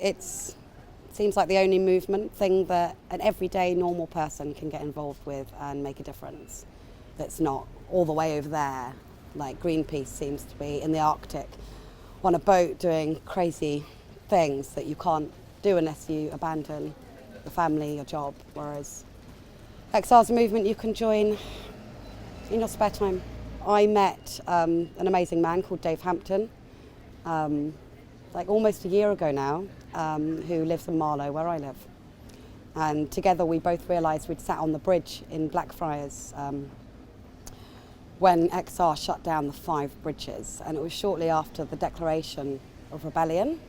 It seems like the only movement thing that an everyday normal person can get involved with and make a difference. That's not all the way over there, like Greenpeace seems to be in the Arctic on a boat doing crazy things that you can't do unless you abandon the family, your job, whereas XR's a movement you can join in your spare time. I met an amazing man called Dave Hampton, like almost a year ago now, who lives in Marlow, where I live. And together we both realised we'd sat on the bridge in Blackfriars when XR shut down the 5 bridges, and it was shortly after the declaration of rebellion.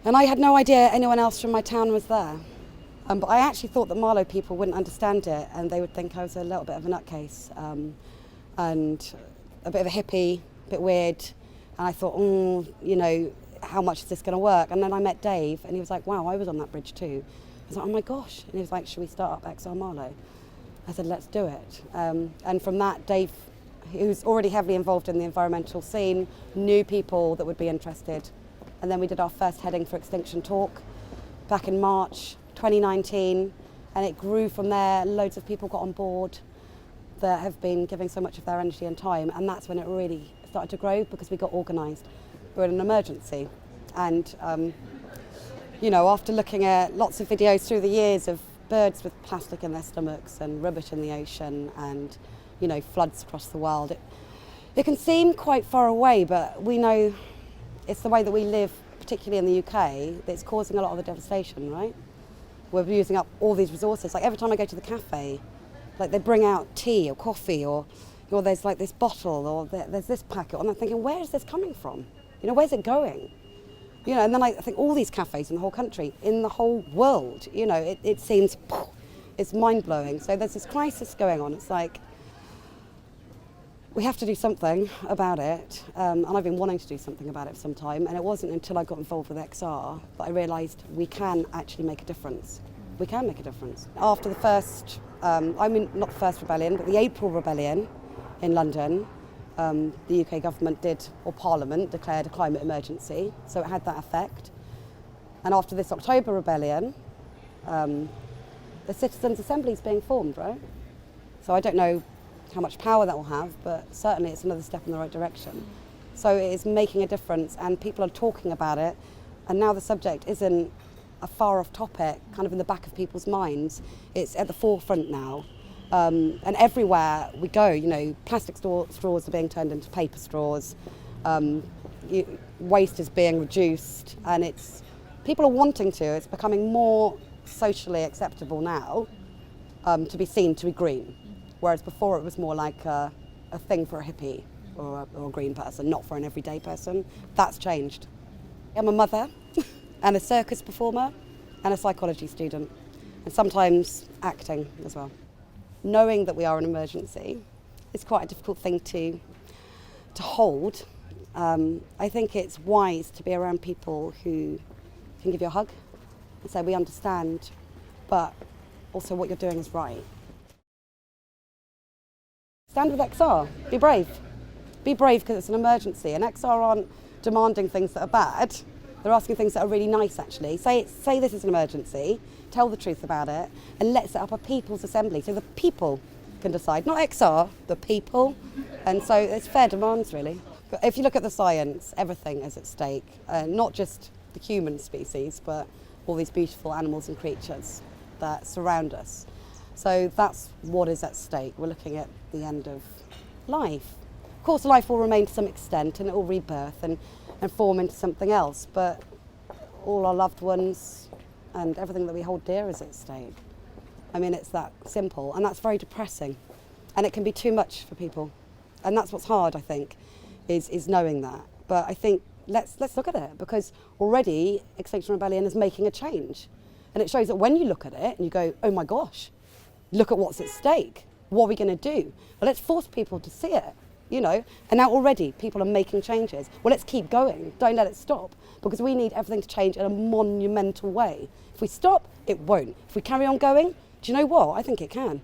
And I had no idea anyone else from my town was there. But I actually thought that Marlow people wouldn't understand it, and they would think I was a little bit of a nutcase and a bit of a hippie, a bit weird. And I thought, you know, how much is this going to work? And then I met Dave, and he was like, wow, I was on that bridge too. I was like, oh my gosh. And he was like, should we start up XR Marlow? I said, let's do it. And from that, Dave, who's already heavily involved in the environmental scene, knew people that would be interested. And then we did our first Heading for Extinction talk back in March 2019, and it grew from there. Loads of people got on board that have been giving so much of their energy and time, and that's when it really started to grow because we got organised. We're in an emergency, and you know, after looking at lots of videos through the years of birds with plastic in their stomachs and rubbish in the ocean and, you know, floods across the world, it can seem quite far away, but we know it's the way that we live, particularly in the UK, that's causing a lot of the devastation, right? We're using up all these resources. Like every time I go to the cafe, like they bring out tea or coffee, or there's like this bottle, or there's this packet, and I'm thinking, where is this coming from? You know, where's it going? You know, and then I think all these cafes in the whole country, in the whole world, you know, it seems, it's mind-blowing. So there's this crisis going on. It's like, we have to do something about it, and I've been wanting to do something about it for some time, and it wasn't until I got involved with XR that I realised we can actually make a difference. We can make a difference. After the first, not the first rebellion, but the April rebellion in London, the UK government or Parliament declared a climate emergency, so it had that effect. And after this October rebellion, the Citizens' Assembly is being formed, right? So I don't know how much power that will have, but certainly it's another step in the right direction. So it is making a difference, and people are talking about it, and now the subject isn't a far off topic, kind of in the back of people's minds. It's at the forefront now. And everywhere we go, you know, plastic straws are being turned into paper straws, waste is being reduced, and people are wanting to. It's becoming more socially acceptable now to be seen to be green. Whereas before it was more like a thing for a hippie or a green person, not for an everyday person. That's changed. I'm a mother and a circus performer and a psychology student, and sometimes acting as well. Knowing that we are an emergency is quite a difficult thing to hold. I think it's wise to be around people who can give you a hug and say, we understand, but also what you're doing is right. Stand with XR, be brave. Be brave because it's an emergency, and XR aren't demanding things that are bad. They're asking things that are really nice, actually. Say this is an emergency, tell the truth about it, and let's set up a people's assembly so the people can decide, not XR, the people. And so it's fair demands, really. But if you look at the science, everything is at stake, not just the human species, but all these beautiful animals and creatures that surround us. So that's what is at stake. We're looking at the end of life. Of course, life will remain to some extent, and it will rebirth and form into something else, but all our loved ones and everything that we hold dear is at stake. I mean, it's that simple, and that's very depressing, and it can be too much for people. And that's what's hard, I think, is knowing that. But I think let's look at it, because already Extinction Rebellion is making a change. And it shows that when you look at it and you go, oh my gosh, look at what's at stake. What are we going to do? Well, let's force people to see it, you know. And now already people are making changes. Well, let's keep going. Don't let it stop, because we need everything to change in a monumental way. If we stop, it won't. If we carry on going, do you know what? I think it can.